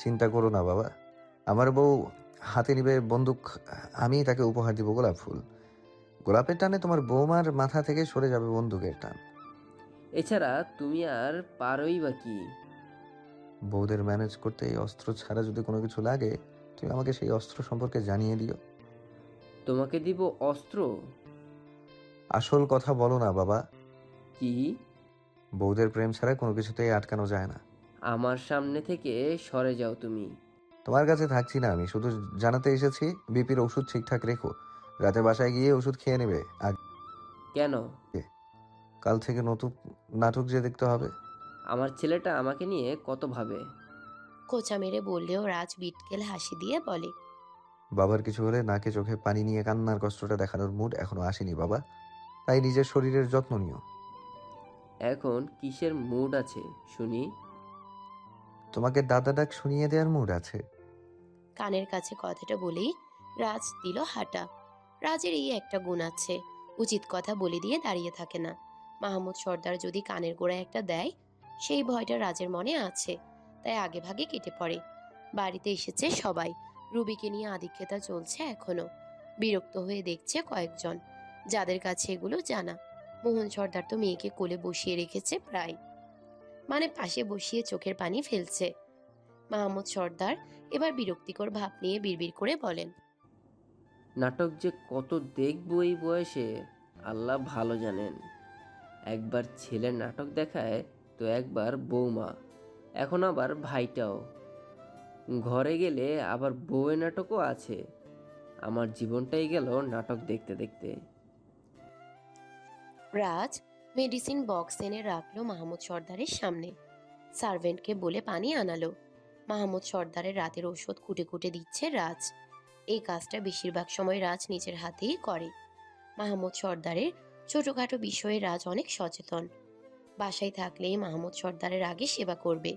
চিন্তা করো না বাবা, আমার বউ হাতে নিবে বন্দুক, আমি তাকে উপহার দিব গোলাপ ফুল। গোলাপের টানে তোমার বৌমার মাথা থেকে সরে যাবে বন্দুকের টান। এছাড়া তুমি আর পারোই বা কি? বউদের ম্যানেজ করতে এই অস্ত্র ছাড়া যদি কোনো কিছু লাগে, তুমি আমাকে সেই অস্ত্র সম্পর্কে জানিয়ে দিও। তোমাকে দিব অস্ত্র? আসল কথা বলো না বাবা। কি? বউদের প্রেম ছাড়া কোনো কিছুতেই আটকানো যায় না। আমার সামনে থেকে সরে যাও তুমি। তোমার কাছে থাকছি না আমি, শুধু জানাতে এসেছি বিপির ওষুধ ঠিকঠাক রেখো। রাতে বাসায় গিয়ে ওষুধ খেয়ে নেবে আগে। কেন? কাল থেকে নতুন নাটক যে দেখতে হবে। আমার ছেলেটা আমাকে নিয়ে কত ভাবে। খোঁচা মেরে বললেও রাজ বিটকেল হাসি দিয়ে বলে, বাবার কিছু হলে নাকে চোখে পানি নিয়ে কান্নার কষ্টটা দেখানোর মুড এখনো আসেনি বাবা, তাই নিজের শরীরের যত্ন নিও। এখন কিসের মুড আছে শুনি? তোমাকে দাদা ডাক শুনিয়ে দেওয়ার মুড আছে। কানের কাছে কথাটা বলেই রাজ দিল হাঁটা। রাজের এই একটা গুণ আছে, উচিত কথা বলে দিয়ে দাঁড়িয়ে থাকে না। মাহমুদ সর্দার যদি কানের গোড়ায় একটা দেয়, সেই ভয়টা রাজের মনে আছে, তাই আগে ভাগে কেটে পড়ে। বাড়িতে এসেছে সবাই, রুবিকে নিয়ে আধিক্যতা চলছে এখনো। বিরক্ত হয়ে দেখছে কয়েকজন, যাদের কাছে এগুলো জানা। মোহন সর্দার তো মেয়েকে কোলে বসিয়ে রেখেছে প্রায়, মানে পাশে বসিয়ে চোখের পানি ফেলছে। মাহমুদ সর্দার এবার বিরক্তিকর ভাব নিয়ে বিড়বিড় করে বলেন, নাটক যে কত দেখবো এই বয়সে, আল্লাহ ভালো জানেন। একবার ছেলের নাটক দেখায় তো একবার বৌমা, এখন আবার ভাইটাও। ঘরে গেলে আবার বউয়ের নাটকও আছে। আমার জীবনটাই গেল নাটক দেখতে দেখতে। রাজ মেডিসিন বক্স এনে রাখলো মাহমুদ সর্দারের সামনে। সার্ভেন্টকে বলে পানি আনালো। মাহমুদ সর্দারের রাতের ওষুধ কুটে কুটে দিচ্ছে রাজ। এই কাজটা বেশিরভাগ সময় রাজ নিজের হাতেই করে। মাহমুদ সর্দারের ছোটখাটো বিষয়ে রাজ অনেক সচেতন। বাসায় থাকলেই মাহমুদ সর্দারের আগে সেবা করবে।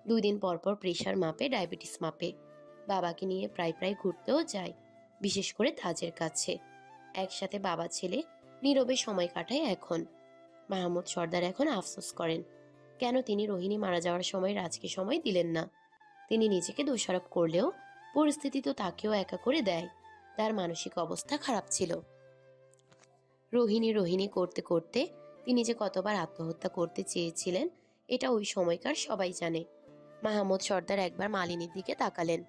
2 দিন পর পর প্রেশার মাপে, ডায়াবেটিস মাপে। বাবাকে নিয়ে প্রায় প্রায় ঘুরতেও যায়, বিশেষ করে তাজের কাছে। একসাথে বাবা ছেলে নীরবে সময় কাটায় এখন। মাহমুদ সর্দার এখন আফসোস করেন, কেন তিনি রোহিণী মারা যাওয়ার সময় রাজকে সময় দিলেন না। তিনি নিজেকে দোষারোপ করলেও পরিস্থিতি তো তাকেও একা করে দেয়। তার মানসিক অবস্থা খারাপ ছিল। রোহিণী রোহিণী করতে করতে তিনি যে কতবার আত্মহত্যা করতে চেয়েছিলেন, এটা ওই সময়কার সবাই জানে। মাহমুদ সর্দার একবার মালিনীর দিকে তাকালেন।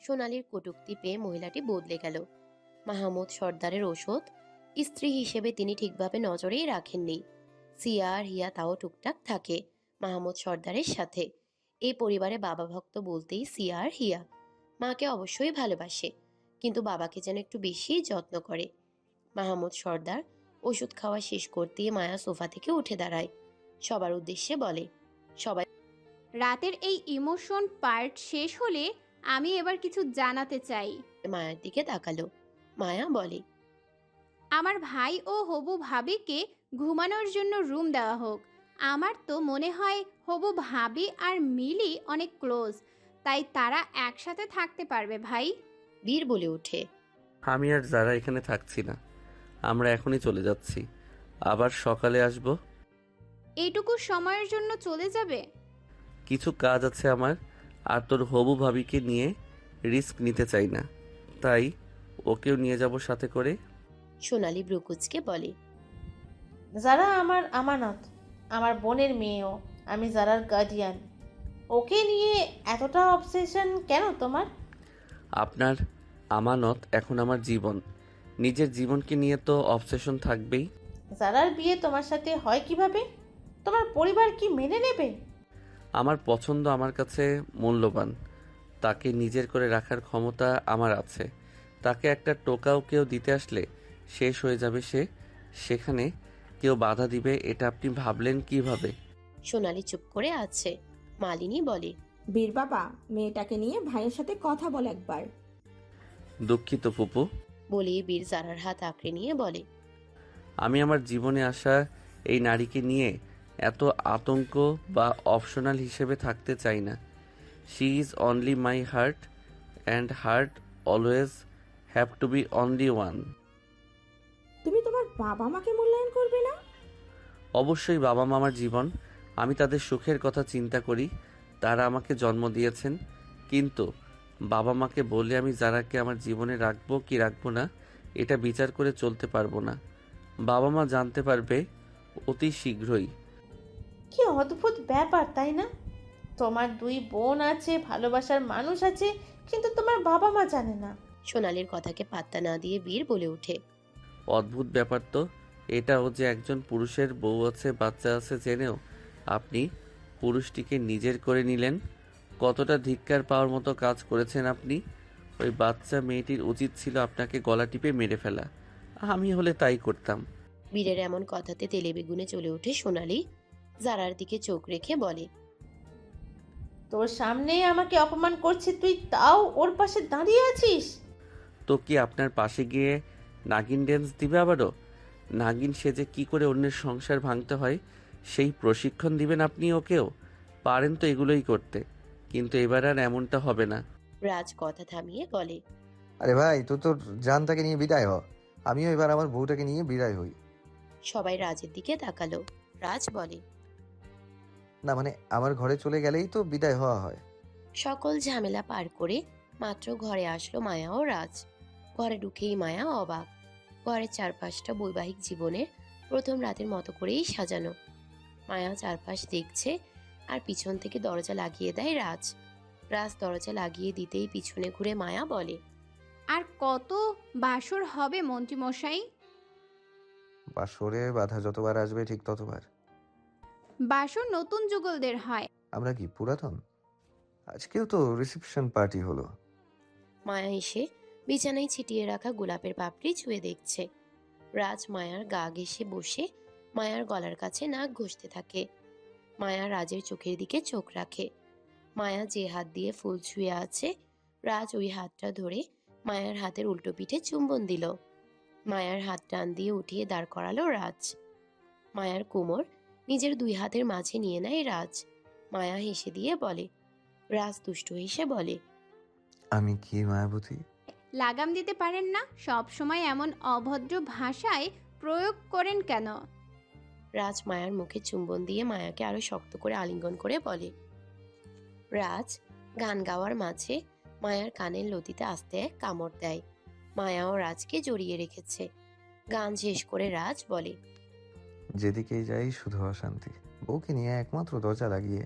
সোনালির কটূক্তি পেয়ে মহিলাটি বদলে গেল। মাহমুদ সর্দারের ওষুধ স্ত্রী হিসেবে তিনি ঠিকভাবে নজরেই রাখেননি। সিয়া আর হিয়া তাও টুকটাক থাকে মাহমুদ সর্দারের সাথে। এই পরিবারে বাবা ভক্ত বলতেই সিয়া আর হিয়া। মাকে অবশ্যই ভালোবাসে, কিন্তু বাবাকে যেন একটু বেশি যত্ন করে। মাহমুদ সর্দার ওষুধ খাওয়া শেষ করতেই মায়া সোফা থেকে উঠে দাঁড়ায়। সবার উদ্দেশ্যে বলে, সবাই রাতের এই ইমোশন পার্ট শেষ হলে আমি এবার কিছু জানাতে চাই। মায়ার দিকে তাকালো। মায়া বলে, আমার ভাই ও হবু ভাবিকে ঘুমানোর জন্য রুম দেওয়া হোক। আমার তো মনে হয় হবু ভাবি আর মিলি অনেক ক্লোজ, তাই তারা একসাথে থাকতে পারবে ভাই। বীর বলে ওঠে, আমি আর যারা এখানে থাকছি না, আমরা এখনই চলে যাচ্ছি, আবার সকালে আসব। এইটুকু সময়ের জন্য চলে যাবে? কিছু কাজ আছে আমার, আর তোর হবু ভাবিকে নিয়ে রিস্ক নিতে চাই না, তাই ওকেও নিয়ে যাব সাথে করে। সোনালি ব্রুকুচকে বলে, যারা আমার আমানত, আমার বোনের মেয়েও, আমি যারার গার্ডিয়ান। ওকে নিয়ে এতটা অবসেশন কেন তোমার? আপনার আমানত এখন আমার জীবন, নিজের জীবনকে নিয়ে তো অবসেশন থাকবেই। যারার বিয়ে তোমার সাথে হয় কিভাবে? তোমার পরিবার কি মেনে নেবে? আমার পছন্দ আমার কাছে মূল্যবান, তাকে নিজের করে রাখার ক্ষমতা আমার আছে। তাকে একটা টোকাও কেউ দিতে আসলে শেষ হয়ে যাবে সে, সেখানে কেউ বাধা দিবে এটা আপনি ভাবলেন কিভাবে? সোনালি চুপ করে আছে। মালিনী বলে, বীর বাবা, মেয়েটাকে নিয়ে ভাইয়ের সাথে কথা বল একবার। দুঃখিত ফুপু, বলে বীর জারার হাত আঁকড়ে নিয়ে বলে, আমি আমার জীবনে আসা এই নারীকে নিয়ে এত আতঙ্ক বা অপশনাল হিসেবে থাকতে চাই না। She is only my heart, and heart always have to be only one. তুমি তোমার বাবা মাকে মূল্যায়ন করবে না? অবশ্যই বাবা মা আমার জীবন, আমি তাদের সুখের কথা চিন্তা করি। তারা আমাকে জন্ম দিয়েছেন, কিন্তু বাবা মাকে বলে আমি যারাকে আমার জীবনে রাখবো কি রাখবো না এটা বিচার করে চলতে পারবো না। বাবা মা জানতে পারবে অতি শীঘ্রই। কি অদ্ভুত ব্যাপার তাই না? তোমার 2 বোন আছে, ভালোবাসার মানুষ আছে, কিন্তু তোমার বাবা মা জানে না। সোনালির কথাকে পাত্তা না দিয়ে বীর বলে ওঠে। অদ্ভুত ব্যাপার তো এটাও যে একজন পুরুষের বউ আছে বাচ্চা আছে জেনেও আপনি পুরুষটিকে নিজের করে নিলেন। কতটা ধিক্কার পাওয়ার মতো কাজ করেছেন আপনি। ওই বাচ্চা মেয়েটির উচিত ছিল আপনাকে গলা টিপে মেরে ফেলা। আমি হলে তাই করতাম। বীরের এমন কথাতে তেলে বেগুনে চলে ওঠে সোনালি। জারার দিকে চোখ রেখে বলে, তোর সামনেই আমাকে অপমান করছে, তুই তাও ওর পাশে দাঁড়িয়ে আছিস? তো কি আপনার পাশে গিয়ে নাগিন ড্যান্স দিবে আবারও? নাগিন সেজে কি করে অন্যের সংসার ভাঙতে হয় সেই প্রশিক্ষণ দিবেন আপনি ওকেও? পারেন তো এগুলোই করতে, কিন্তু এবার আর এমনটা হবে না। রাজ কথা থামিয়ে বলে, আরে ভাই, তুই তোর জানটাকে নিয়ে বিদায় হ। আমিও এবার আমার বউটাকে নিয়ে বিদায় হই। সবাই রাজের দিকে তাকালো। রাজ বলে, না মানে আমার ঘরে চলে গেলেই তো বিদায় হওয়া হয়। সকল ঝামেলা পার করে মাত্র ঘরে আসলো মায়া ও রাজ। ঘরে ঢুকেই মায়া অবাক। ঘরের চারপাশটা বৈবাহিক জীবনের প্রথম রাতের মতো করেই সাজানো। মায়া চারপাশ দেখছে আর পিছন থেকে দরজা লাগিয়ে দেয় রাজ। রাজ দরজা লাগিয়ে দিতেই পিছনে ঘুরে মায়া বলে, আর কত বাসর হবে মন্ত্রীমশাই? বাসরে বাধা যতবার আসবে ঠিক ততবার। বাসর নতুন যুগলদের হয়। আমরা কি পুরাতন? আজকেও তো রিসেপশন পার্টি হলো। মায়া এসে বিছানায় ছিটিয়ে রাখা গোলাপের পাপড়ি ছুঁয়ে দেখছে। রাজ মায়ার গা ঘেঁষে বসে মায়ার গলার কাছে নাক ঘষতে থাকে। মায়া রাজের চোখের দিকে চোখ রাখে। মায়া যে হাত দিয়ে ফুল ছুঁয়ে আছে, রাজ ওই হাতটা ধরে মায়ার হাতের উল্টো পিঠে চুম্বন দিল। মায়ার হাত টান দিয়ে উঠিয়ে দাঁড় করালো রাজ। মায়ার কোমর নিজের 2 হাতের মাঝে নিয়ে নেয় রাজ। মায়া হেসে দিয়ে বলে, রাজ দুষ্টু হেসে বলে, আমি কি মায়াবতী? লাগাম দিতে পারেন না? সব সময় এমন অভদ্র ভাষায় প্রয়োগ করেন কেন? রাজ মায়ার মুখে চুম্বন দিয়ে মায়াকে আরো শক্ত করে আলিঙ্গন করে বলে। রাজ গান গাওয়ার মাঝে মায়ার কানের লতিতে আস্তে এক কামড় দেয়। মায়াও রাজকে জড়িয়ে রেখেছে। গান শেষ করে রাজ বলে, যেদিকেই যাই শুধু অশান্তি। বউকে নিয়ে একমাত্র দরজা লাগিয়ে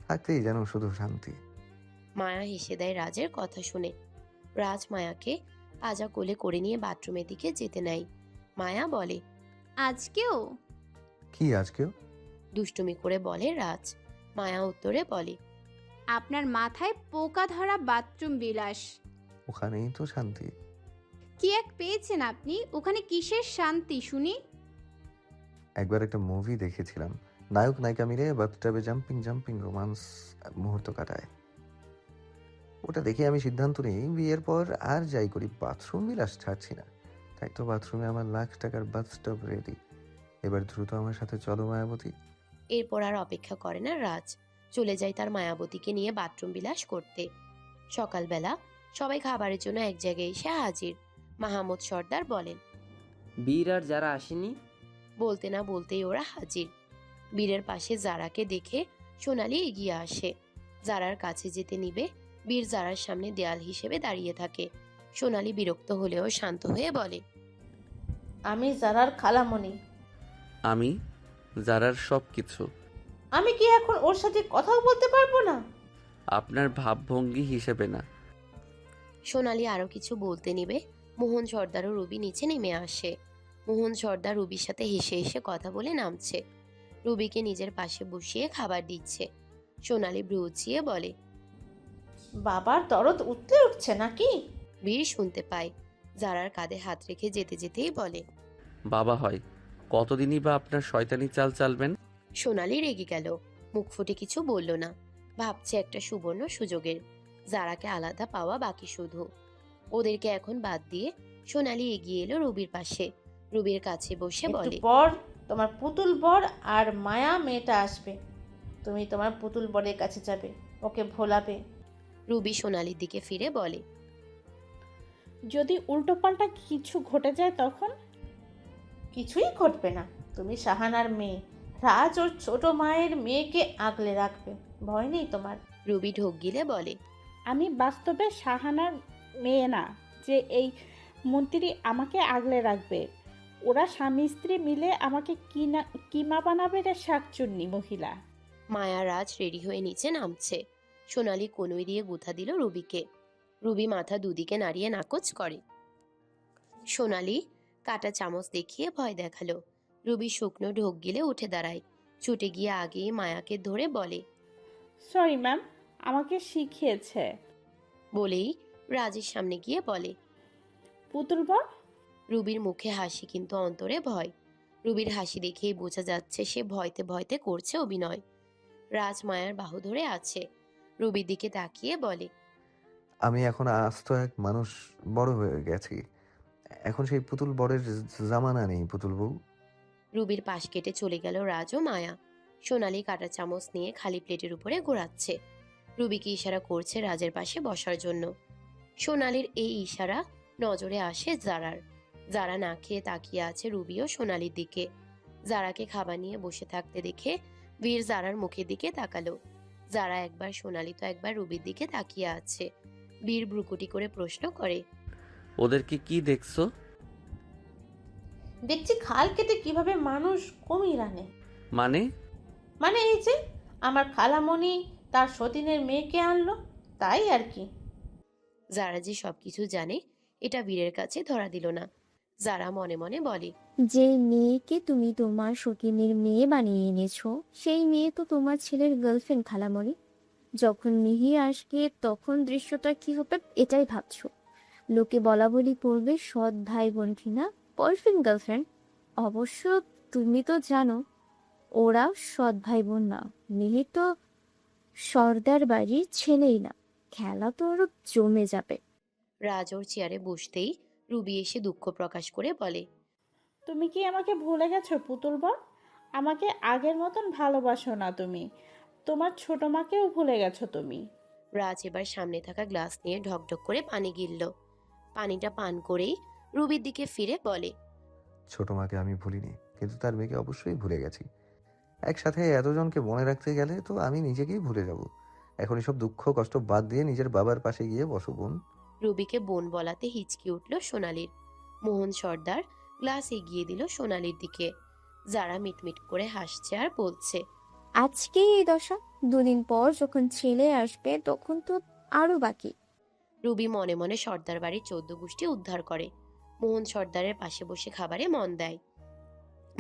থাকতেই যেন শুধু শান্তি। মায়া হেসে দেয় রাজের কথা শুনে। রাজ মায়াকে পাজা কোলে করে নিয়ে বাথরুমের দিকে যেতে নেয়। মায়া বলে, আজকেও? কি আজকেও? দুষ্টুমি করে বলে রাজ। মায়া উত্তরে বলে, আপনার মাথায় পোকা ধরা বাথরুম বিলাস। ওখানেই তো শান্তি। কি এক পেয়েছেন আপনি? ওখানে কিসের শান্তি শুনি? একবার একটা মুভি দেখেছিলাম, নায়ক নায়িকা মিলে বাথটাবে জাম্পিং জাম্পিং রোমান্স মুহূর্ত কাটায়। ওটা দেখে আমি সিদ্ধান্ত নিই বিয়ের পর আর যাই করি বাথরুম বিলাস ছাড়ছি না। তাই তো বাথরুমে আমার লাখ টাকার বাথটব রেডি। এবার দ্রুত আমার সাথে চলো মায়াবতী। এরপর আর অপেক্ষা করে না রাজ, চলে যায় তার মায়াবতীকে নিয়ে বাথরুম বিলাস করতে। সকালবেলা সবাই খাবারের জন্য এক জায়গায় এসে হাজির। মাহমুদ সর্দার বলেন, বীর আর যারা আসেনি? বলতে না বলতেই ওরা হাজির। বীরের পাশে জারাকে দেখে সোনালি এগিয়ে আসে। জারার কাছে যেতে নিবে, বীর জারার সামনে দেয়াল হিসেবে দাঁড়িয়ে থাকে। সোনালি বিরক্ত হলেও শান্ত হয়ে বলে, আমি জারার খালামণি। আমি যারার সব কিছু। আমি কি এখন ওর সাথে কথাও বলতে পারবো না? আপনার ভাবভঙ্গি হিসেবে না। সোনালি আরো কিছু বলতে নিবে, মোহন সর্দার ও রুবি নিচে নেমে আসে। মোহন সর্দার রুবির সাথে হেসে হেসে কথা বলে নামছে। রুবিকে নিজের পাশে বসিয়ে খাবার দিচ্ছে। সোনালি ভ্রু উঁচিয়ে বলে, বাবার দরদ উঠতে উঠছে নাকি? বীর শুনতে পায়। জারার কাঁধে হাত রেখে যেতে যেতেই বলে, বাবা হয় কতদিনই বা আপনার শয়তানি চাল চালবেন? সোনালি রেগে গেল, মুখ ফুটে কিছু বলল না। ভাবছে একটা সুবর্ণ সুযোগের জারাকে আলাদা পাওয়া বাকি শুধু। ওদেরকে এখন বাদ দিয়ে সোনালি এগিয়ে এলো রুবির পাশে। রুবির কাছে বসে একটু বলে, পর তোমার পুতুল বর আর মায়া মেয়েটা আসবে। তুমি তোমার পুতুল বরের কাছে যাবে, ওকে ভোলাবে। রুবি সোনালির দিকে ফিরে বলে, যদি উল্টোপাল্টা কিছু ঘটে যায় তখন? কিছুই ঘটবে না। তুমি শাহানার মেয়ে, রাজ ওর ছোট মায়ের মেয়েকে আগলে রাখবে, ভয় নেই তোমার। রুবি ঢোক গিলে বলে, আমি বাস্তবে শাহানার মেয়ে না যে এই মন্ত্রী আমাকে আগলে রাখবে। ওরা স্বামী স্ত্রী মিলে আমাকে কিমা বানাবে রে শাকচুন্নি মহিলা। মায়া রাজ রেডি হয়ে নিচে নামছে। সোনালি কনুই দিয়ে গুঁথা দিল রুবিকে। রুবি মাথা দুদিকে নাড়িয়ে নাকচ করে। সোনালি কাটা চামচ দেখিয়ে ভয় দেখালো। রুবি শুকনো ঢোক গিলে উঠে দাঁড়ায়। ছুটে গিয়ে আগেই মায়াকে ধরে বলে, সরি ম্যাম, আমাকে শিখিয়েছে। বলেই রাজের সামনে গিয়ে বলে, পুতুল বর। রুবির মুখে হাসি কিন্তু অন্তরে ভয়। রুবির হাসি দেখেই বোঝা যাচ্ছে সে ভয়তে ভয়তে করছে অভিনয়। রাজ মায়ার বাহু ধরে আছে। রুবির দিকে তাকিয়ে বলে, আমি এখন আস্ত এক মানুষ, বড় হয়ে গেছি। এখন সেই পুতুল বরের জামানা নেই পুতুল বউ। রুবির পাশ কেটে চলে গেল রাজ ও মায়া। সোনালি কাটা চামচ নিয়ে খালি প্লেটের উপরে ঘোরাচ্ছে। রুবিকে ইশারা করছে রাজের পাশে বসার জন্য। সোনালির এই ইশারা নজরে আসে জারার। জারা না খেয়ে তাকিয়ে আছে রুবি ও সোনালির দিকে। জারাকে খাবার নিয়ে বসে থাকতে দেখে বীর জারার মুখের দিকে তাকালো। জারা একবার সোনালি তো একবার রুবির দিকে তাকিয়ে আছে। বীর ভ্রুকুটি করে প্রশ্ন করে, ওদেরকে কি দেখছো? দেখছি খাল কেটে কিভাবে মানুষ কুমির আনে। মানে? মানে এই যে আমার খালামণি তার সতীনের মেয়েকে আনলো, তাই আর কি। জারা যে সবকিছু জানে এটা বীরের কাছে ধরা দিল না। জারা মনে মনে বলে, যে মেয়েকে তুমি তোমার সতীনের মেয়ে বানিয়ে এনেছো সেই মেয়ে তো তোমার ছেলের গার্লফ্রেন্ড খালামণি। যখন মিহি আসবে তখন দৃশ্যটা কি হবে এটাই ভাবছো। লোকে বলা বলি করবে সৎ ভাই বোন কিনা বয়ফ্রেন্ড গার্লফ্রেন্ড। অবশ্য তুমি তো জানো ওরা সৎ ভাই বোন না। মিহি তো সর্দার বাড়ির ছেলেই না। খেলা তো ওর জমে যাবে। রাজ ওর চেয়ারে বসতেই রুবি এসে দুঃখ প্রকাশ করে বলে, তুমি কি আমাকে ভুলে গেছো পুতুল বর? আমাকে আগের মতন ভালোবাসো না তুমি। তোমার ছোট মাকেও ভুলে গেছো তুমি। রাজ এবার সামনে থাকা গ্লাস নিয়ে ঢকঢক করে পানি গিলল। পানিটা পান করেই রুবির দিকে ফিরে বলে, ছোট মাকে আমি ভুলিনি, কিন্তু তার মেয়েকে অবশ্যই ভুলে গেছি। একসাথে এতজনকে মনে রাখতে গেলে তো আমি নিজেকেই ভুলে যাব। এখন এসব দুঃখ কষ্ট বাদ দিয়ে নিজের বাবার পাশে গিয়ে বসো বোন। রুবিকে বোন বলাতে হিচকি উঠল সোনালির। মোহন সর্দার গ্লাস এগিয়ে দিল সোনালির দিকে। যারা মিটমিট করে হাসছে আর বলছে, আজকেই এই দশা, দুদিন পর যখন ছেলে আসবে তখন তো আরো বাকি। রুবি মনে মনে সর্দার বাড়ির 14 গোষ্ঠী উদ্ধার করে। মোহন সর্দারের পাশে বসে খাবারে মন দেয়।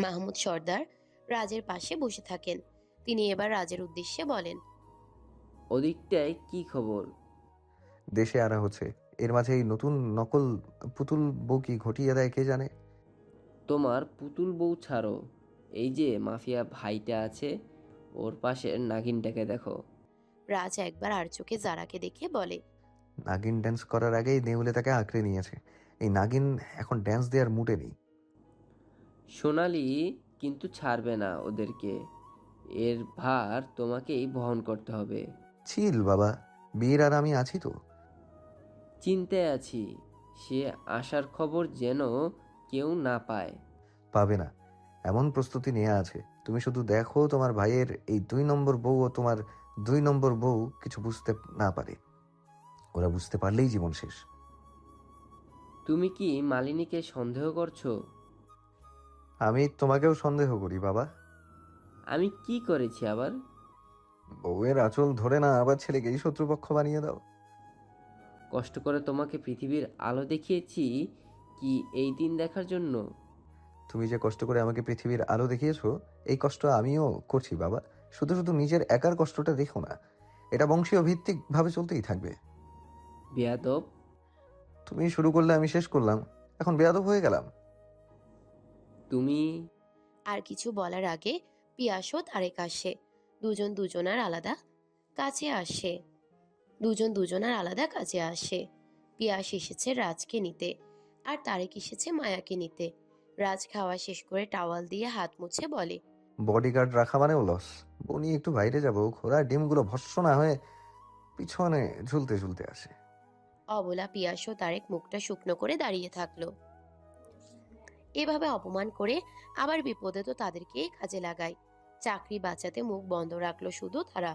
মাহমুদ সর্দার রাজের পাশে বসে থাকেন। তিনি এবার রাজের উদ্দেশ্যে বলেন, ওদিকটায় কি খবর? দেশে আনা হচ্ছে, এর মাঝে এই নতুন নকল পুতুল বউ কি ঘটিয়ে দেয় কে জানে। তোমার পুতুল বউ ছাড়ো, এই যে মাফিয়া ভাইটা আছে ওর পাশের নাগিনটাকে দেখো। রাজ একবার আর চোখে জারাকে দেখে বলে, নাগিন ড্যান্স করার আগেই নেউলে তাকে আঁকড়ে নিয়েছে। এই নাগিন এখন ড্যান্স দেওয়ার মুডে নেই। সোনালি কিন্তু ছাড়বে না ওদেরকে, এর ভার তোমাকেই বহন করতে হবে। চিল বাবা, বীর আর আমি আছি তো। চিন্তায় আছি, সে আসার খবর যেন কেউ না পায়। পাবে না, এমন প্রস্তুতি নেওয়া আছে। তুমি শুধু দেখো তোমার ভাইয়ের এই 2 নম্বর বউ ও তোমার 2 নম্বর বউ কিছু বুঝতে না পারে। ওরা বুঝতে পারলেই জীবন শেষ। তুমি কি মালিনীকে সন্দেহ করছো? আমি তোমাকেও সন্দেহ করি বাবা। আমি কি করেছি আবার? বউয়ের আঁচল ধরে না আবার ছেলেকেই শত্রুপক্ষ বানিয়ে দাও। কষ্ট করে তোমাকে পৃথিবীর আলো দেখিয়েছি কি এই দিন দেখার জন্য? তুমি যে কষ্ট করে আমাকে পৃথিবীর আলো দেখিয়েছো, এই কষ্ট আমিও করছি বাবা। শুধু শুধু নিজের একার কষ্টটা দেখো না, এটা বংশীয় ভিত্তিক ভাবে চলতেই থাকবে। বেয়াদব! তুমি শুরু করলে আমি শেষ করলাম, এখন বেয়াদব হয়ে গেলাম। তুমি আর কিছু বলার আগে পিয়াসও তারেক আসে। দুজন দুজনার আলাদা কাছে আসে। পিয়াস এসেছে রাজকে নিতে, আর তারেক এসেছে মায়াকে নিতে। রাজ খাওয়া শেষ করে টাওয়াল দিয়ে হাত মুছে বলে, বডিগার্ড রাখা মানেও লস। বনি একটু বাইরে যাবো, ঘোড়া ডিমগুলো ভস্য না হয়ে পিছনে ঝুলতে ঝুলতে আসে। অবলা পিয়াস ও তারেক মুখটা শুকনো করে দাঁড়িয়ে থাকলো। এভাবে অপমান করে আবার বিপদে তো তাদেরকেই কাজে লাগায়। চাকরি বাঁচাতে মুখ বন্ধ রাখলো শুধু তারা।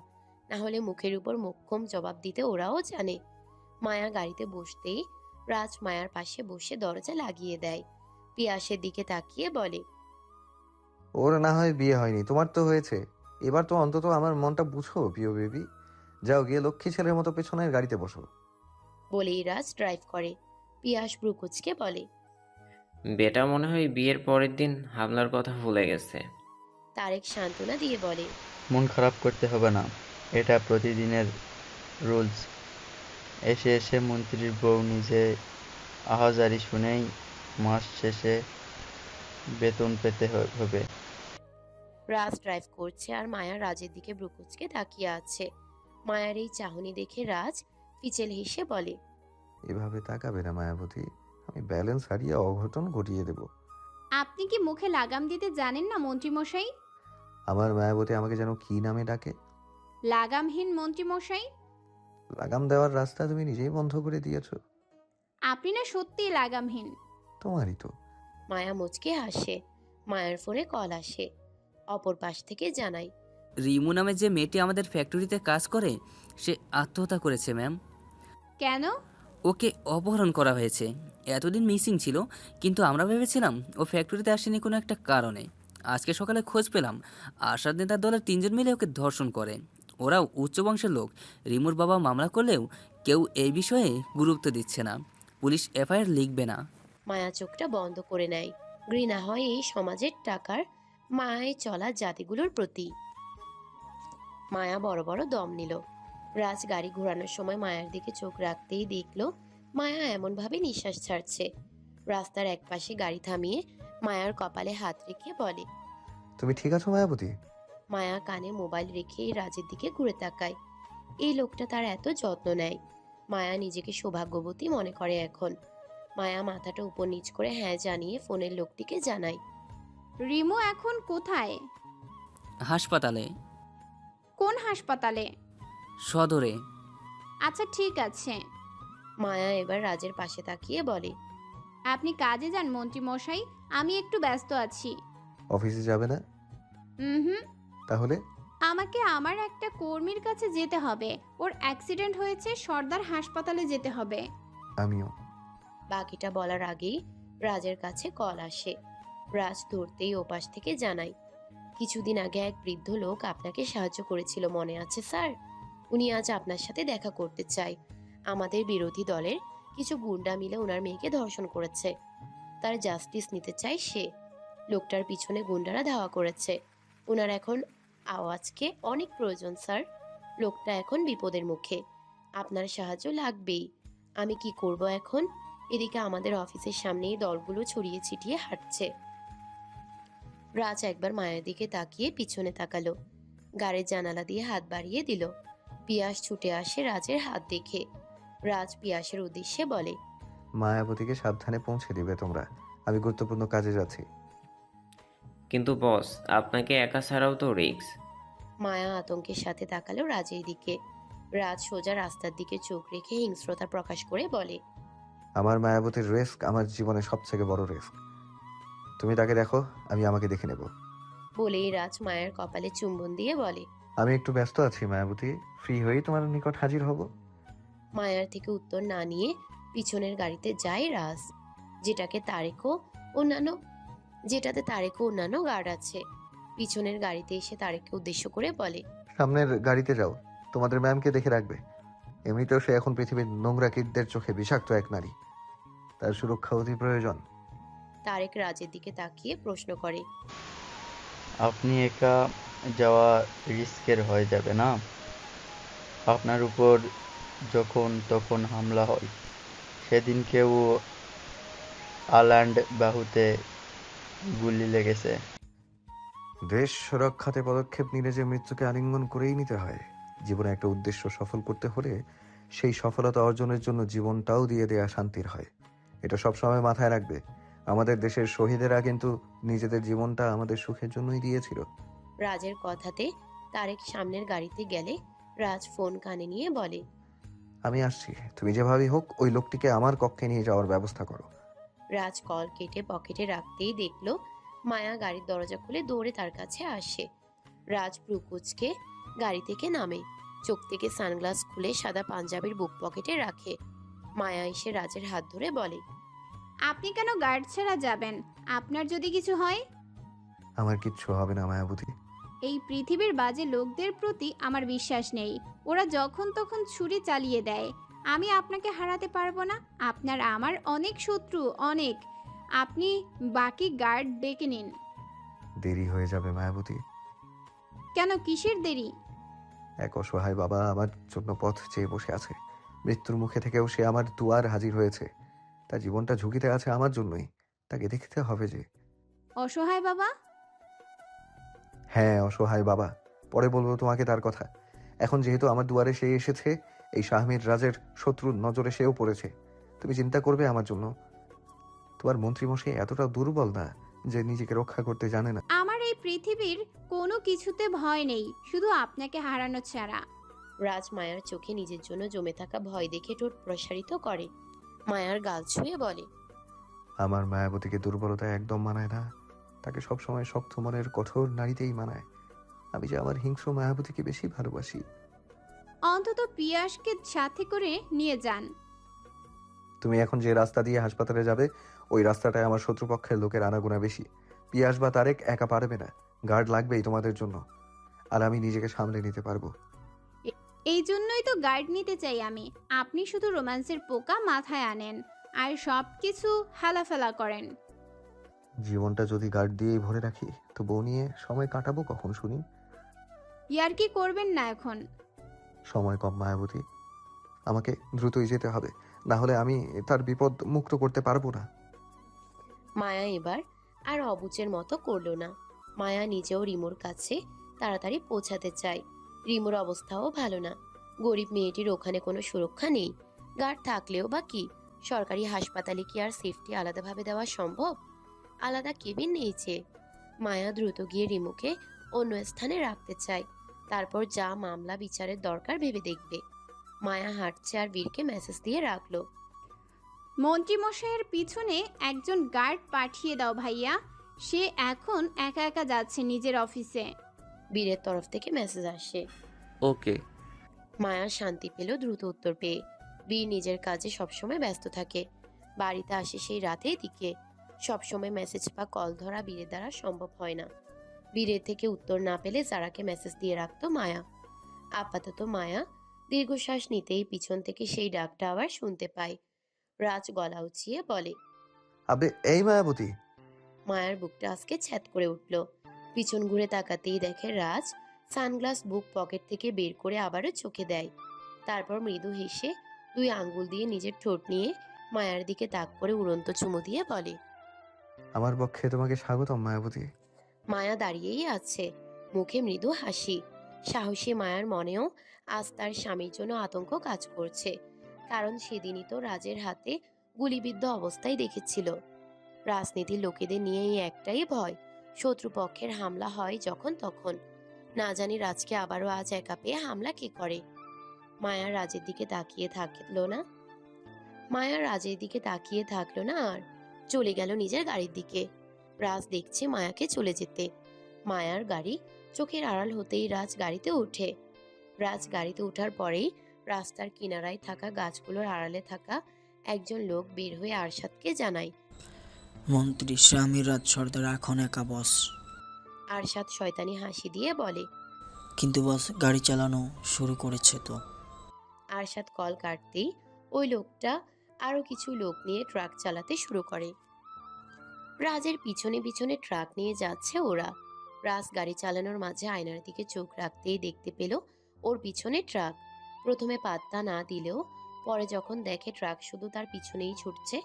না হলে মুখের উপর মোক্ষম জবাব দিতে ওরাও জানে। মায়া গাড়িতে বসতেই রাজ মায়ার পাশে বসে দরজা লাগিয়ে দেয়। পিয়াসের দিকে তাকিয়ে বলে, ওর না হয় বিয়ে হয়নি, তোমার তো হয়েছে। এবার তো অন্তত আমার মনটা বুঝো প্রিয় বেবি। যাও গিয়ে লক্ষ্মী ছেলের মতো পেছনের গাড়িতে বসো। বলেই রাজ ড্রাইভ করে। পিয়াস ব্রুকুচকে বলে, বেটা মনে হয় বিয়ের পরের দিন হামলার কথা ভুলে গেছে। তারেক সান্ত্বনা দিয়ে বলে, মন খারাপ করতে হবে না, এটা প্রতিদিনের রুলস। এসে এসে মন্ত্রীর বউ নিজে আহাজারি শুনেই মাস শেষে বেতন পেতে হবে। রাজ ড্রাইভ করছে আর মায়া রাজের দিকে ব্রুকুচকে তাকিয়ে আছে। মায়ার এই চাহনি দেখে রাজ ফিচেল হেসে বলে, এভাবে তাকাবে না মায়াবতী, আমি ব্যালেন্স হারিয়ে অঘটন ঘটিয়ে দেব। আপনি কি মুখে লাগাম দিতে জানেন না মন্ত্রীমশাই? আমার মায়াবতী আমাকে যেন কি নামে ডাকে? লাগামহীন মন্ত্রীমশাই। লাগাম দেওয়ার রাস্তা তুমি নিজেই বন্ধ করে দিয়েছো। আপনি না সত্যিই লাগামহীন। তোমারই তো। মায়া মুচকে হাসে। মায়ের ফোনে কল আসে। অপর পাশ থেকে জানাই, রিমু নামে যে মেয়েটি আমাদের ফ্যাক্টরিতে কাজ করে সে আত্মহত্যা করেছে ম্যাম। কেন? ওকে অপহরণ করা হয়েছে। এতদিন মিসিং ছিল, কিন্তু আমরা ভেবেছিলাম ও ফ্যাক্টরিতে আসেনি কোনো একটা কারণে। আজকে সকালে খোঁজ পেলাম আশাদ নেতার দলের 3 জন মিলে ওকে ধর্ষণ করে। ওরাও উচ্চ বংশের লোক। রিমুর বাবা মামলা করলেও কেউ এই বিষয়ে গুরুত্ব দিচ্ছে না। পুলিশ এফআইআর লিখবে না। মায়া চোখটা বন্ধ করে নেয়। ঘৃণা হয় এই সমাজের টাকার মায়ায় চলা জাতিগুলোর প্রতি। মায়া বড় বড় দম নিল। রাজ গাড়ি ঘোরানোর সময় মায়ার দিকে চোখ রাখতেই দেখলো মায়া এমন ভাবে নিঃশ্বাস ছাড়ছে। রাস্তার একপাশে গাড়ি থামিয়ে মায়ার কপালে হাত রেখে বলে, তুমি ঠিক আছো মায়াবতী? মায়া কানে মোবাইল রেখে রাজের দিকে ঘুরে তাকায়। এই লোকটা তার এত যত্ন নেয়। মায়া নিজেকে সৌভাগ্যবতী মনে করে এখন। মায়া মাথাটা উপর নিচ করে হ্যাঁ জানিয়ে ফোনের লোকটিকে জানায়, রিমু এখন কোথায়? হাসপাতালে। কোন হাসপাতালে? সদরে। আচ্ছা ঠিক আছে। মায়া এবার রাজের পাশে তাকিয়ে বলে, আপনি কাজে যান মন্ত্রীমশাই, আমি একটু ব্যস্ত আছি। অফিসে যাবে না? হুম। তাহলে? আমাকে আমার একটা কর্মীর কাছে যেতে হবে। ওর অ্যাক্সিডেন্ট হয়েছে, সর্দার হাসপাতালে যেতে হবে। আমিও। বাকিটা বলার আগেই রাজের কাছে কল আসে। রাজ ধরতেই ওপাশ থেকে জানায়, কিছুদিন আগে এক বৃদ্ধ লোক আপনাকে সাহায্য করেছিল, মনে আছে স্যার? উনি আজ আপনার সাথে দেখা করতে চায়। আমাদের বিরোধী দলের কিছু গুন্ডা মিলে ওনার মেয়েকে ধর্ষণ করেছে। তার জাস্টিস নিতে চায় সে। লোকটার পিছনে গুন্ডারা ধাওয়া করেছে। ওনার এখন আওয়াজকে অনেক প্রয়োজন স্যার। লোকটা এখন বিপদের মুখে। আপনার সাহায্য লাগবেই। আমি কি করব এখন? এদিকে আমাদের অফিসের সামনেই দলগুলো ছড়িয়ে ছিটিয়ে হাঁটছে। রাজ একবার মায়ের দিকে তাকিয়ে পিছনে তাকালো। গাড়ির জানালা দিয়ে হাত বাড়িয়ে দিল। পিয়াস ছুটে আসে রাজের হাত দেখে। রাজ পিয়াসের উদ্দেশ্যে বলে, মায়াবতীকে সাবধানে পৌঁছে দিবে তোমরা, আমি গুরুত্বপূর্ণ কাজে যাচ্ছি। কিন্তু বস, আপনাকে একা ছাড়াও তো রিস্ক। মায়া আতঙ্কের সাথে তাকালো রাজের দিকে। রাজ সোজা রাস্তার দিকে চোখ রেখে হিংস্রতা প্রকাশ করে বলে, আমার মায়াবতীর রিস্ক আমার জীবনের সবথেকে বড় রিস্ক। তুমি তাকে দেখো, আমি আমাকে দেখে নেব। বলেই রাজ মায়ের কপালে চুম্বন দিয়ে বলে, আমি একটু ব্যস্ত আছি মায়াবতী, ফ্রি হয়েই তোমার নিকট হাজির হব। মায়ার থেকে উত্তর না নিয়ে পিছনের গাড়িতে যায় রাজ, যেটাতে তারেকও অন্যান্য গার্ড আছে। পিছনের গাড়িতে এসে তারেককে উদ্দেশ্য করে বলে, সামনের গাড়িতে যাও, তোমাদের ম্যামকে দেখে রাখবে। এমনিতেও সে এখন পৃথিবীর নোংরা কীটদের চোখে বিষাক্ত এক নারী, তার সুরক্ষা অতি প্রয়োজন। তারেক রাজের দিকে তাকিয়ে প্রশ্ন করে, আপনি একা যাওয়া রিস্কের হয়ে যাবে না? আপনার উপর যখন তখন হামলা হয়। সেদিন কেউ আলান্ড বাহুতে গুলি লেগেছে। দেশ সুরক্ষাতে পদক্ষেপ নিলে যে মৃত্যুকে আলিঙ্গন করেই নিতে হয়। জীবনে একটা উদ্দেশ্য সফল করতে হলে সেই সফলতা অর্জনের জন্য জীবনটাও দিয়ে দেয়া শান্তির হয়। এটা সবসময় মাথায় রাখবে। আমাদের দেশের শহীদেরা কিন্তু নিজেদের জীবনটা আমাদের সুখের জন্যই দিয়েছিল। রাজের কথাতে তারেক সামনের গাড়িতে গেলে রাজ ফোন কানে নিয়ে বলে, আমি আসছি, তুমি যেভাবেই হোক ওই লোকটিকে আমার কক্ষে নিয়ে যাওয়ার ব্যবস্থা করো। রাজ কল কেটে পকেটে রাখতেই দেখলো মায়া গাড়ির দরজা খুলে দৌড়ে তার কাছে আসে। রাজ ব্রুকুচকে গাড়ি থেকে নামে। চোখ থেকে সানগ্লাস খুলে সাদা পাঞ্জাবির বুক পকেটে রাখে। মায়া এসে রাজের হাত ধরে বলে, আপনি কেন গার্ড ছাড়া যাবেন? আপনার যদি কিছু হয়? আমার কিচ্ছু হবে না মায়াবতী। এই পৃথিবীর বাজে লোকদের প্রতি আমার বিশ্বাস নেই। ওরা যখন তখন ছুরি চালিয়ে দেয়। আমি আপনাকে হারাতে পারবো না। আপনার আমার অনেক শত্রু, অনেক। আপনি বাকি গার্ড ডেকে নিন। দেরি হয়ে যাবে মায়াবতী। কেন, কিসের দেরি? এক অসহায় বাবা আমার জন্য পথ চেয়ে বসে আছে। মৃত্যুর মুখে থেকেও সে আমার দুয়ার হাজির হয়েছে। তার জীবনটা ঝুঁকিতে আছে আমার জন্যই। তাকে দেখতে হবে যে। অসহায় বাবা? হ্যাঁ, অসহায় বাবা। পরে বলবো তোমাকে তার কথা। এখন যেহেতু আমার দুয়ারে সে এসেছে, এই শাহমীর রাজের শত্রুর নজরে সেও পড়েছে। তুমি চিন্তা করবে আমার জন্য। তোমার মন্ত্রীমশাই এতটা দুর্বল না যে নিজেকে রক্ষা করতে জানে না। আমার এই পৃথিবীর কোনো কিছুতে ভয় নেই, শুধু আপনাকে হারানো ছাড়া। রাজ মায়ার চোখে নিজের জন্য জমে থাকা ভয় দেখে ঠোঁট প্রসারিত করে। মায়ার গাল ছুঁয়ে বলে, আমার মায়াবতীকে দুর্বলতা একদম মানায় না। তাকে সবসময় শক্ত মনের কঠোর নারীতেই মানায়। আমি যে আমার হিংস্র মায়াবতীকে বেশি ভালোবাসি। অন্তত পিয়াসকে সাথে করে নিয়ে যান। তুমি এখন যে রাস্তা দিয়ে হাসপাতালে যাবে, ওই রাস্তাটায় আমার শত্রুপক্ষের লোকের আনাগোনা বেশি। পিয়াস বা তারেক একা পারবে না। গার্ড লাগবেই তোমাদের জন্য। আর আমি নিজেকে সামলে নিতে পারবো। এই জন্যই তো গার্ড নিতে চাই আমি। আপনি শুধু রোম্যান্সের পোকা মাথায় আনেন আর সব কিছু হেলাফেলা করেন। জীবনটা যদি গার্ড দিয়েই ভরে রাখি, তো বউ নিয়ে সময় কাটাবো কখন শুনি? ইয়ার কি করবেন না এখন? সময় কম মায়াবতী। আমাকে দ্রুতই যেতে হবে, না হলে আমি তার বিপদ মুক্ত করতে পারবো না। মায়া এবার আর অবুচের মতো করলো না। মায়া নিজেও রিমোর কাছে তাড়াতাড়ি পৌঁছাতে চায়। রিমোর অবস্থাও ভালো না। গরিব মেয়েটির ওখানে কোনো সুরক্ষা নেই। গার্ড থাকলেও বা কি, সরকারি হাসপাতালে কি আর সেফটি আলাদাভাবে দেওয়া সম্ভব? আলাদা কেবিন নেইছে। মায়া দ্রুত গিয়ে রিমুকে অন্য স্থানে রাখতে চায়। তারপর যা মামলা বিচারের দরকার ভেবে দেখবে। মায়া হাঁটছে আর বীরকে মেসেজ দিয়ে রাখলো, মন্ত্রীমশাইয়ের পিছনে একজন গার্ড পাঠিয়ে দাও ভাইয়া। সে এখন একা একা যাচ্ছে নিজের অফিসে। বীরের তরফ থেকে মেসেজ আসে। ওকে। মায়া শান্তি পেল দ্রুত উত্তর পেয়ে। বীর নিজের কাজে সবসময় ব্যস্ত থাকে। বাড়িতে আসে সেই রাতের দিকে। সবসময় মেসেজ বা কল ধরা বীরের দ্বারা সম্ভব হয় না। বীরের থেকে উত্তর না পেলে যারাকে মেসেজ দিয়ে রাখতো মায়া। আপাতত মায়া দীর্ঘশ্বাস নিতেই পিছন থেকে সেই ডাকটা আবার শুনতে পায়। রাজ গলা উঁচিয়ে বলে, আবে এই মায়াবতী। মায়ার বুকটা আজকে ছ্যাদ করে উঠল। পিছন ঘুরে তাকাতেই দেখে রাজ সানগ্লাস বুক পকেট থেকে বের করে আবারও চোখে দেয়। তারপর মৃদু হেসে 2 আঙ্গুল দিয়ে নিজের ঠোঁট নিয়ে মায়ার দিকে তাক করে উড়ন্ত চুমু দিয়ে বলে, আমার পক্ষে তোমাকে স্বাগতম মায়াবতী। মায়া দাঁড়িয়েই আছে, মুখে মৃদু হাসি। সাহসী মায়ার মনেও আজ তার স্বামীর জন্য আতঙ্ক কাজ করছে। কারণ সেদিনই তো রাজের হাতে গুলিবিদ্ধ অবস্থায় দেখেছিল। রাজনীতির লোকেদের নিয়ে এই একটাই ভয়, শত্রুপক্ষের হামলা হয় যখন তখন। না জানি রাজকে আবারও আজ একা পেয়ে হামলা কে করে। মায়া রাজের দিকে তাকিয়ে থাকলো না আর চলে গেল নিজের গাড়ির দিকে। রাজ দেখছে মায়াকে চলে যেতে। মায়ার গাড়ি চোখের আড়াল হতেই রাজ গাড়িতে ওঠে। রাজ গাড়িতে ওঠার পরেই রাস্তার কিনারায় থাকা গাছগুলোর আড়ালে থাকা একজন লোক বের হয়ে আরশাদকে জানায়, মন্ত্রী স্বামী রাজ সর্দার এখন একা বস। আরশাদ শয়তানি হাসি দিয়ে বলে, কিন্তু বস গাড়ি চালানো শুরু করেছে তো। আরশাদ কল কাটতেই ওই লোকটা আরো কিছু লোক নিয়ে ট্রাক চালাতে শুরু করে। রাজের পিছনে পিছনে ট্রাক নিয়ে যাচ্ছে ওরা। রাজ গাড়ি চালানোর মাঝে আয়নার দিকে চোখ রাখতেই দেখতে পেল ওর পিছনে ট্রাক। প্রথমে পাত্তা না দিলেও পরে যখন দেখে ট্রাক শুধু তার পিছনেই ছুটছে,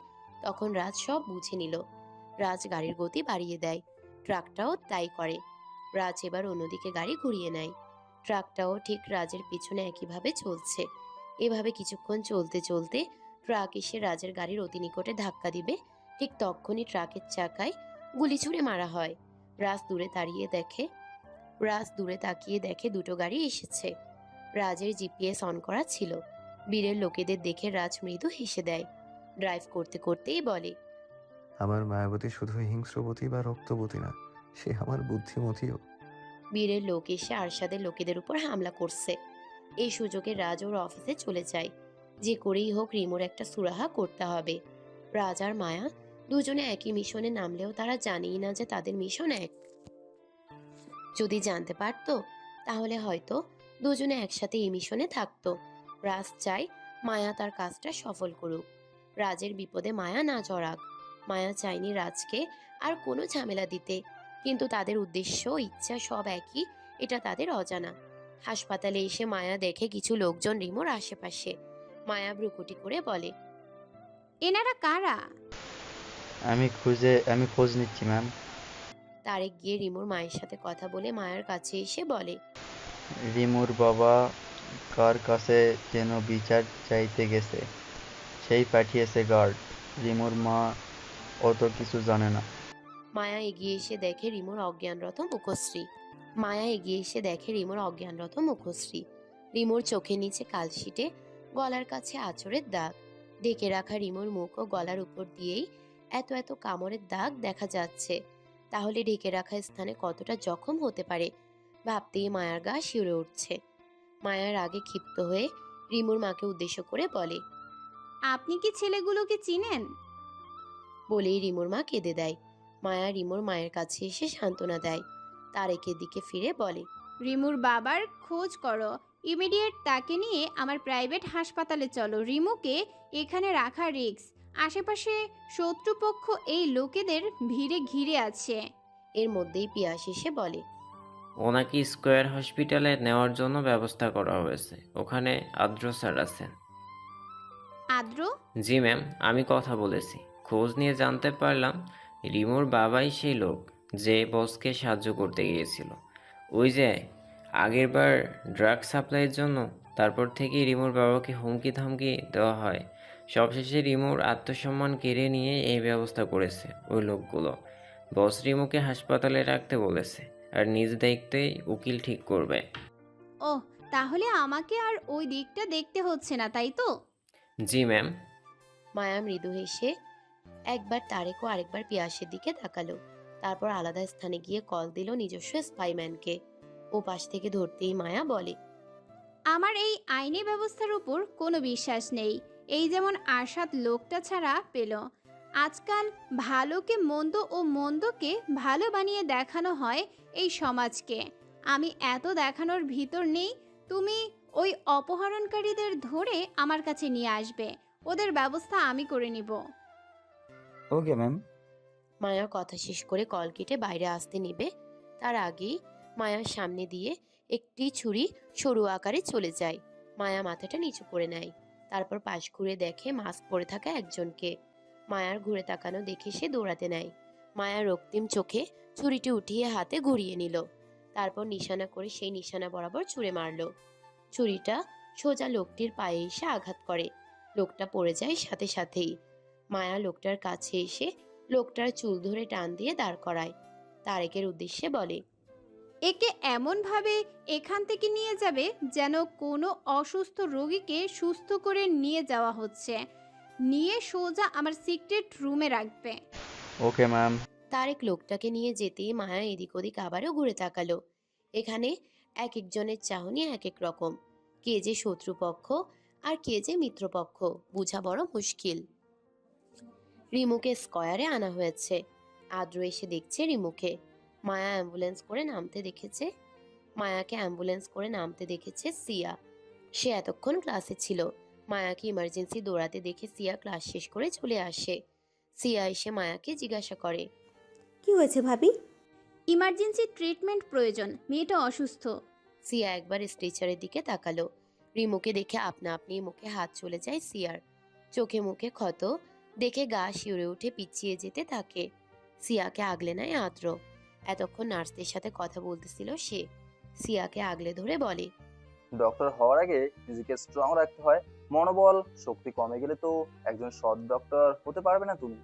তখন রাজ সব বুঝে নিল। রাজ গাড়ির গতি বাড়িয়ে দেয়, ট্রাকটাও তাই করে। রাজ এবার অন্যদিকে গাড়ি ঘুরিয়ে নেয়। ট্রাকটাও ঠিক রাজের পিছনে একইভাবে চলছে। এভাবে কিছুক্ষণ চলতে চলতে ট্রাক এসে রাজের গাড়ির অতি নিকটে ধাক্কা দিবে। ঠিক তখনই ট্রাকের চাকায় গুলি ছুড়ে মারা হয়। রাজ দূরে তাকিয়ে দেখে দুটো গাড়ি এসেছে। রাজের জিপিএস অন করা ছিল। বীরের লোকেদের দেখে রাজ মৃদু হেসে দেয়। ড্রাইভ করতে করতেই বলে, আমার মায়াবতী শুধু হিংস্রবতী বা রক্তবতী না, সে আমার বুদ্ধিমতীও। বীরের লোক এসে আরশাদের লোকেদের উপর হামলা করছে। এই সুযোগে রাজ ওর অফিসে চলে যায়। যে করেই হোক রিমোর একটা সুরাহা করতে হবে। রাজ আর মায়া দুজনে একই মিশনে নামলেও তারা জানেই না যে তাদের মিশন এক। যদি জানতে পারতো তাহলে হয়তো দুজনে একসাথে এই মিশনে থাকতো। রাজ চায় মায়া তার কাজটা সফল করুক, রাজের বিপদে মায়া না জড়াক। মায়া চায়নি রাজকে আর কোনো ঝামেলা দিতে, কিন্তু তাদের উদ্দেশ্য ইচ্ছা সব একই, এটা তাদের অজানা। হাসপাতালে এসে মায়া দেখে কিছু লোকজন রিমোর আশেপাশে। মায়া ভ্রুকুটি করে বলে, এনারা কারা? আমি খোঁজ নিচ্ছি ম্যাম। তারেক গিয়ে রিমোর মায়ের সাথে কথা বলে মায়ের কাছে এসে বলে, রিমুর বাবা কার কাছে যেন বিচার চাইতে গেছে, সেই পাঠিয়েছে গার্ড। রিমুর মা অত কিছু জানে না। মায়া এগিয়ে এসে দেখে রিমোর অজ্ঞানরত মুখশ্রী। রিমোর চোখের নিচে কালশিটে, গলার কাছে আঁচড়ের দাগ। ঢেকে রাখা রিমোর মুখ ও গলার উপর দিয়েই এত এত কামড়ের দাগ দেখা যাচ্ছে। তাহলে ঢেকে রাখা স্থানে কতটা জখম হতে পারে ভাবতেই মায়ার গা শিউরে উঠছে। মায়ার আগে ক্ষিপ্ত হয়ে রিমোর মাকে উদ্দেশ্য করে বলে, আপনি কি ছেলেগুলোকে চিনেন? বলেই রিমোর মা কেঁদে দেয়। মায়া রিমোর মায়ের কাছে এসে সান্ত্বনা দেয়। তারেকের দিকে ফিরে বলে, রিমুর বাবার খোঁজ করো, ইমিডিয়েট তাকে নিয়ে আমার প্রাইভেট হাসপাতালে চলো। রিমুকে এখানে রাখা রিস্ক, আশেপাশে শত্রুপক্ষ এই লোকেদের ভিড়ে ঘিরে আছে। এর মধ্যেই পিয়াস এসে বলে, ওনাকে স্কোয়ার হসপিটালে নেওয়ার জন্য ব্যবস্থা করা হয়েছে। ওখানে আদ্র স্যার আছেন। আদ্র? জি ম্যাম, আমি কথা বলেছি। খোঁজ নিয়ে জানতে পারলাম রিমুর বাবাই সেই লোক যে বসকে সাহায্য করতে গিয়েছিল ওই যে আগেরবার ড্রাগ সাপ্লাইয়ের জন্য। তারপর থেকেই রিমুর বাবাকে হুমকি ধামকি দেওয়া হয়। সবশেষে রিমুর আত্মসম্মান কেড়ে নিয়ে এই ব্যবস্থা করেছে ওই লোকগুলো। বস রিমুকে হাসপাতালে রাখতে বলেছে আর নিজ দায়িত্বেই উকিল ঠিক করবে। ওহ, তাহলে আমাকে আর ওই দিকটা দেখতে হচ্ছে না, তাই তো? জি ম্যাম। মায়া মৃদু হেসে একবার তারেক ও আরেকবার পিয়াসের দিকে তাকালো। তারপর আলাদা স্থানে গিয়ে কল দিল নিজস্ব স্পাইম্যানকে। ও পাশ থেকে ধরতেই মায়া বলে, আমার এই আইনি ব্যবস্থার উপর কোনো বিশ্বাস নেই। এই যেমন আরশাদ লোকটা ছাড়া পেল। আজকাল ভালোকে মন্দ ও মন্দকে ভালো বানিয়ে দেখানো হয় এই সমাজকে। আমি এত দেখানোর ভিতর নেই। তুমি ওই অপহরণকারীদের ধরে আমার কাছে নিয়ে আসবে, ওদের ব্যবস্থা আমি করে নিব। Okay ma'am. মায়া কথা শেষ করে কল কেটে বাইরে আসতে নিবে, তার আগেই মায়ার সামনে দিয়ে একটি ছুরি সরু আকারে চলে যায়। মায়া মাথাটা নিচু করে নেয়, তারপর পাশ ঘুরে দেখে মাস্ক পরে থাকা একজনকে। মায়ার ঘুরে তাকানো দেখে সে দৌড়াতে নেয়। মায়া রক্তিম চোখে ছুরিটি উঠিয়ে হাতে ঘুরিয়ে নিল, তারপর নিশানা করে সেই নিশানা বরাবর ছুঁড়ে মারল। ছুরিটা সোজা লোকটির পায়ে এসে আঘাত করে, লোকটা পড়ে যায় সাথে সাথেই। মায়া লোকটার কাছে এসে লোকটার চুল ধরে টান দিয়ে দাঁড় করায়। তারেকের উদ্দেশ্যে বলে, একে এমনভাবে এখান থেকে নিয়ে যাবে যেন কোনো অসুস্থ রোগীকে সুস্থ করে নিয়ে যাওয়া হচ্ছে। নিয়ে সোজা আমার সিক্রেট রুমে রাখবে। Okay ma'am. তারেক লোকটাকে নিয়ে যেতেই মায়া এদিক ওদিক আবারও ঘুরে তাকালো। এখানে এক একজনের চাহনি এক এক রকম, কে যে শত্রুপক্ষ আর কে যে মিত্রপক্ষ বোঝা বড় মুশকিল। রিমুকে স্কয়ারে আনা হয়েছে। আদ্র এসে দেখছে রিমুকে। মায়াকে অ্যাম্বুলেন্স করে নামতে দেখেছে সিয়া। সে এতক্ষণ ক্লাসে ছিল। মায়াকে ইমার্জেন্সি দৌড়াতে দেখে সিয়া ক্লাস শেষ করে চলে আসে। সিয়া এসে মায়াকে জিজ্ঞাসা করে, কি হয়েছে ভাবি? ইমার্জেন্সি ট্রিটমেন্ট প্রয়োজন, মেয়েটা অসুস্থ। সিয়া একবার স্ট্রেচারের দিকে তাকালো। রিমুকে দেখে আপনা আপনি মুখে হাত চলে যায় সিয়ার। চোখে মুখে ক্ষত দেখে গা শিউরে উঠে পিছিয়ে যেতে থাকে। সিয়াকে আগলে নেয় আদ্র। এতক্ষণ নার্সদের সাথে কথা বলতেছিল সে। সিয়াকে আগলে ধরে বলে, ডক্টর হওয়ার আগে নিজেকে স্ট্রং রাখতে হয়। মনোবল শক্তি কমে গেলে তো একজন সৎ ডক্টর হতে পারবে না তুমি।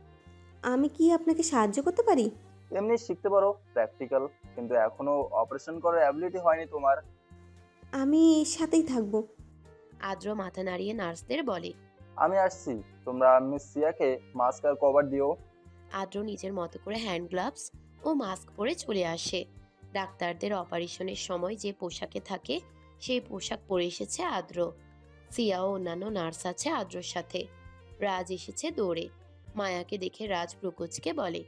আমি কি আপনাকে সাহায্য করতে পারি? এমনি শিখতে পারো প্র্যাকটিক্যাল, কিন্তু এখনো অপারেশন করার অ্যাবিলিটি হয়নি তোমার। আমি সাথেই থাকবো। আদ্র মাথা নাড়িয়ে নার্সদের বলে, আমি আসছি, তোমরা মিস সিয়াকে মাস্ক আর কভার দিও। আদ্র নিজের মতো করে হ্যান্ড গ্লাভস ও মাস্ক পরে চলে আসে। ডাক্তারদের অপারেশনের সময় যে পোশাকে থাকে সেই পোশাক পরে এসেছে আদ্র। সিয়া ও অন্যান্য নার্স আছে আদ্রর সাথে। রাজ এসেছে দৌড়ে। মায়াকে দেখে রাজ প্রকোচকে বলে,